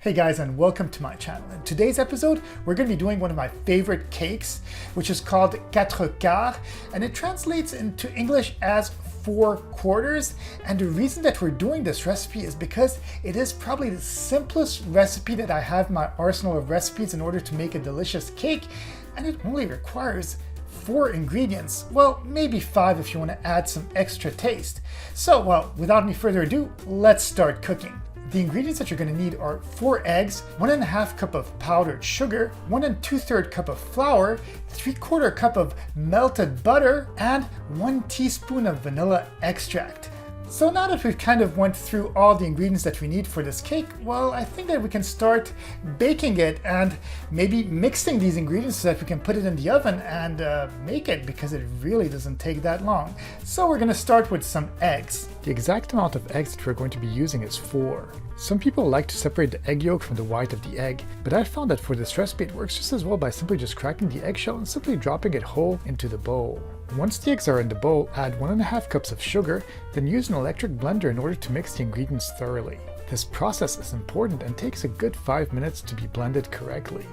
Hey guys, and welcome to my channel. In today's episode, we're going to be doing one of my favorite cakes, which is called Quatre Quart, and it translates into English as 4 quarters. And the reason that we're doing this recipe is because it is probably the simplest recipe that I have in my arsenal of recipes in order to make a delicious cake, and it only requires 4 ingredients. Well, maybe 5 if you want to add some extra taste. So, well, without any further ado, let's start cooking. The ingredients that you're going to need are 4 eggs, 1½ cup of powdered sugar, 1 2/3 cup of flour, 3/4 cup of melted butter, and 1 teaspoon of vanilla extract. So now that we've kind of went through all the ingredients that we need for this cake, well, I think that we can start baking it and maybe mixing these ingredients so that we can put it in the oven and make it, because it really doesn't take that long. So we're going to start with some eggs. The exact amount of eggs that we're going to be using is 4. Some people like to separate the egg yolk from the white of the egg, but I found that for this recipe it works just as well by simply just cracking the eggshell and simply dropping it whole into the bowl. Once the eggs are in the bowl, add 1½ cups of sugar, then use an electric blender in order to mix the ingredients thoroughly. This process is important and takes a good 5 minutes to be blended correctly.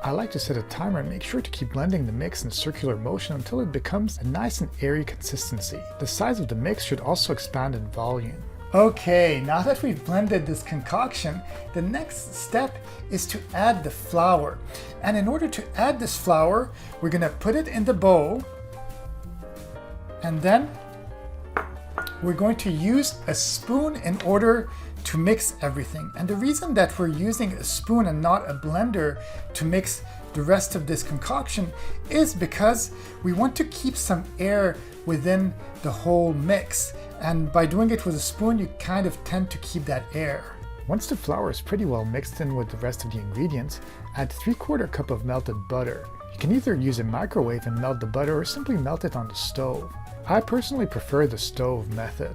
I like to set a timer and make sure to keep blending the mix in circular motion until it becomes a nice and airy consistency. The size of the mix should also expand in volume. Okay, now that we've blended this concoction, the next step is to add the flour. And in order to add this flour, we're going to put it in the bowl, and then we're going to use a spoon in order to mix everything. And the reason that we're using a spoon and not a blender to mix the rest of this concoction is because we want to keep some air within the whole mix. And by doing it with a spoon, you kind of tend to keep that air. Once the flour is pretty well mixed in with the rest of the ingredients, add 3/4 cup of melted butter. You can either use a microwave and melt the butter or simply melt it on the stove. I personally prefer the stove method.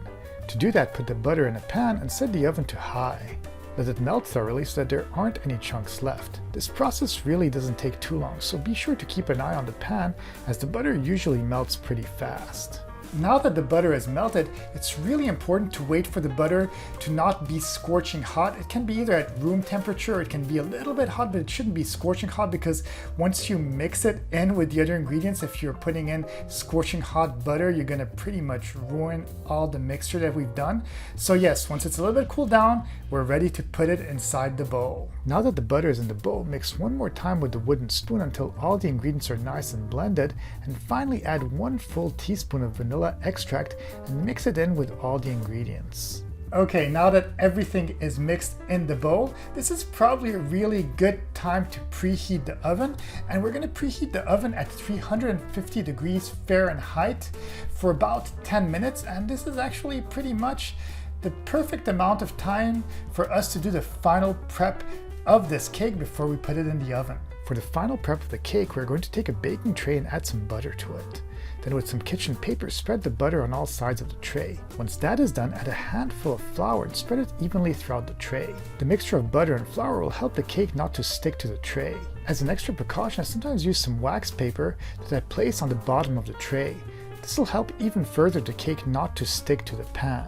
To do that, put the butter in a pan and set the oven to high. Let it melt thoroughly so that there aren't any chunks left. This process really doesn't take too long, so be sure to keep an eye on the pan as the butter usually melts pretty fast. Now that the butter is melted, it's really important to wait for the butter to not be scorching hot. It can be either at room temperature, or it can be a little bit hot, but it shouldn't be scorching hot, because once you mix it in with the other ingredients, if you're putting in scorching hot butter, you're going to pretty much ruin all the mixture that we've done. So yes, once it's a little bit cooled down, we're ready to put it inside the bowl. Now that the butter is in the bowl, mix one more time with the wooden spoon until all the ingredients are nice and blended, and finally add 1 full teaspoon of vanilla extract and mix it in with all the ingredients. Okay, now that everything is mixed in the bowl, this is probably a really good time to preheat the oven, and we're going to preheat the oven at 350 degrees Fahrenheit for about 10 minutes, and this is actually pretty much the perfect amount of time for us to do the final prep of this cake before we put it in the oven. For the final prep of the cake, we're going to take a baking tray and add some butter to it. Then with some kitchen paper, spread the butter on all sides of the tray. Once that is done, add a handful of flour and spread it evenly throughout the tray. The mixture of butter and flour will help the cake not to stick to the tray. As an extra precaution, I sometimes use some wax paper that I place on the bottom of the tray. This will help even further the cake not to stick to the pan.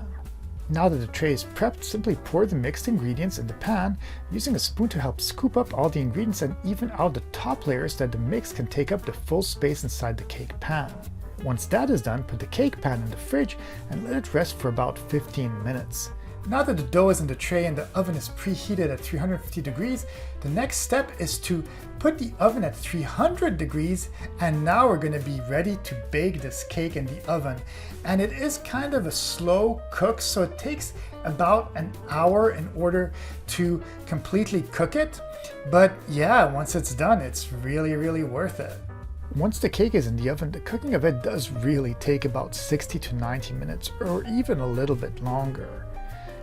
Now that the tray is prepped, simply pour the mixed ingredients in the pan, using a spoon to help scoop up all the ingredients and even out the top layers so that the mix can take up the full space inside the cake pan. Once that is done, put the cake pan in the fridge and let it rest for about 15 minutes. Now that the dough is in the tray and the oven is preheated at 350 degrees, the next step is to put the oven at 300 degrees, and now we're going to be ready to bake this cake in the oven. And it is kind of a slow cook, so it takes about an hour in order to completely cook it. But yeah, once it's done, it's really worth it. Once the cake is in the oven, the cooking of it does really take about 60 to 90 minutes, or even a little bit longer.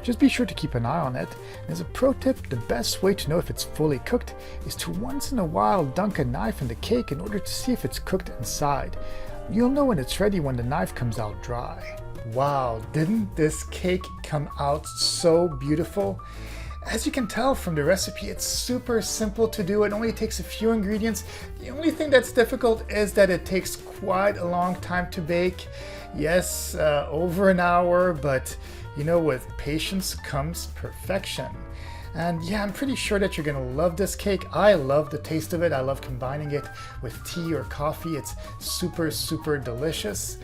Just be sure to keep an eye on it. And as a pro tip, the best way to know if it's fully cooked is to once in a while dunk a knife in the cake in order to see if it's cooked inside. You'll know when it's ready when the knife comes out dry. Wow, didn't this cake come out so beautiful? As you can tell from the recipe, it's super simple to do. It only takes a few ingredients. The only thing that's difficult is that it takes quite a long time to bake. Yes, over an hour, but you know, with patience comes perfection. And yeah, I'm pretty sure that you're gonna love this cake. I love the taste of it. I love combining it with tea or coffee. It's super, super delicious.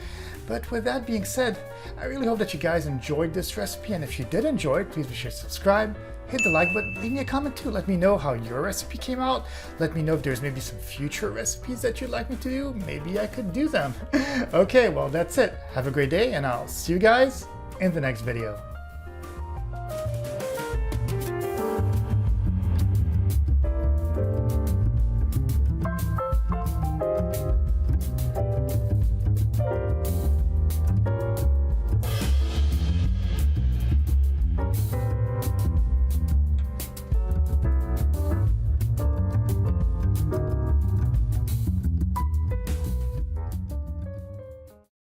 But with that being said, I really hope that you guys enjoyed this recipe, and if you did enjoy it, please be sure to subscribe, hit the like button, leave me a comment too. Let me know how your recipe came out. Let me know if there's maybe some future recipes that you'd like me to do. Maybe I could do them. Okay, well that's it. Have a great day, and I'll see you guys in the next video.